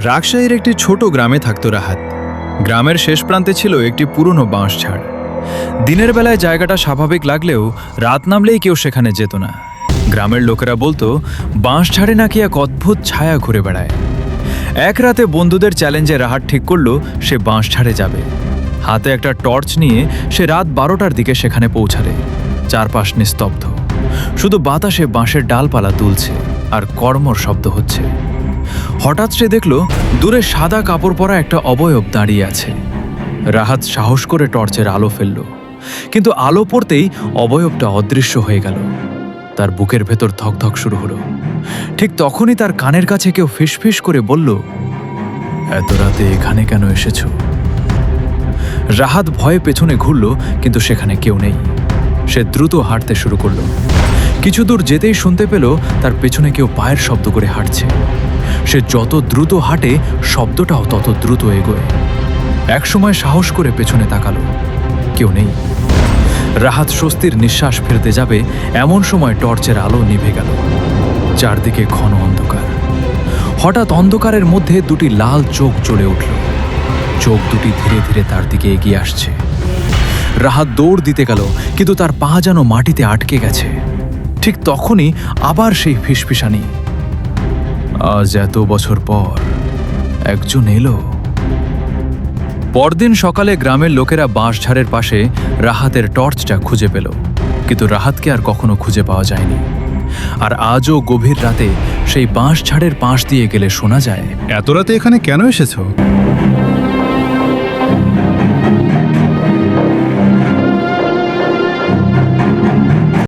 রাজশাহীর একটি ছোট গ্রামে থাকত রাহাত। গ্রামের শেষ প্রান্তে ছিল একটি পুরনো বাঁশঝাড়। দিনের বেলায় জায়গাটা স্বাভাবিক লাগলেও রাত নামলেই কেউ সেখানে যেত না। গ্রামের লোকেরা বলতো বাঁশঝাড়ে নাকি এক অদ্ভুত ছায়া ঘুরে বেড়ায়। এক রাতে বন্ধুদের চ্যালেঞ্জে রাহাত ঠিক করলো সে বাঁশঝাড়ে যাবে। হাতে একটা টর্চ নিয়ে সে রাত 12টার দিকে সেখানে পৌঁছালে। চারপাশ নিস্তব্ধ, শুধু বাতাসে বাঁশের ডালপালা দুলছে আর কর্মর শব্দ হচ্ছে। হঠাৎ সে দেখল দূরে সাদা কাপড় পরা একটা অবয়ব দাঁড়িয়ে আছে। রাহাত সাহস করে টর্চের আলো ফেলল, কিন্তু আলো পড়তেই অবয়বটা অদৃশ্য হয়ে গেল। তার বুকের ভেতর ধকধক শুরু হলো। ঠিক তখনই তার কানের কাছে কেউ ফিসফিস করে বলল, এত রাতে এখানে কেন এসেছো? রাহাত ভয়ে পেছনে ঘুরল, কিন্তু সেখানে কেউ নেই। সে দ্রুত হাঁটতে শুরু করলো। কিছু দূর যেতেই শুনতে পেল তার পেছনে কেউ পায়ের শব্দ করে হাঁটছে। সে যত দ্রুত হাঁটে শব্দটাও তত দ্রুত এগোয়। একসময় সাহস করে পেছনে তাকালো, কেউ নেই। রাহাত স্বস্তির নিঃশ্বাস ফেলতে যাবে এমন সময় টর্চের আলো নিভে গেল। চারদিকে ঘন অন্ধকার। হঠাৎ অন্ধকারের মধ্যে দুটি লাল চোখ জ্বলে উঠল। চোখ দুটি ধীরে ধীরে তার দিকে এগিয়ে আসছে। রাহাত দৌড় দিতে গেল, কিন্তু তার পা যেন মাটিতে আটকে গেছে। ঠিক তখনই আবার সেই ফিসফিসানি, আজ এত বছর পর একজন এলো। পরদিন সকালে গ্রামের লোকেরা বাঁশঝাড়ের পাশে রাহাতের টর্চটা খুঁজে পেল, কিন্তু রাহাতকে আর কখনো খুঁজে পাওয়া যায়নি। আর আজও গভীর রাতে সেই বাঁশঝাড়ের পাশ দিয়ে গেলে শোনা যায়, এত রাতে এখানে কেন এসেছো?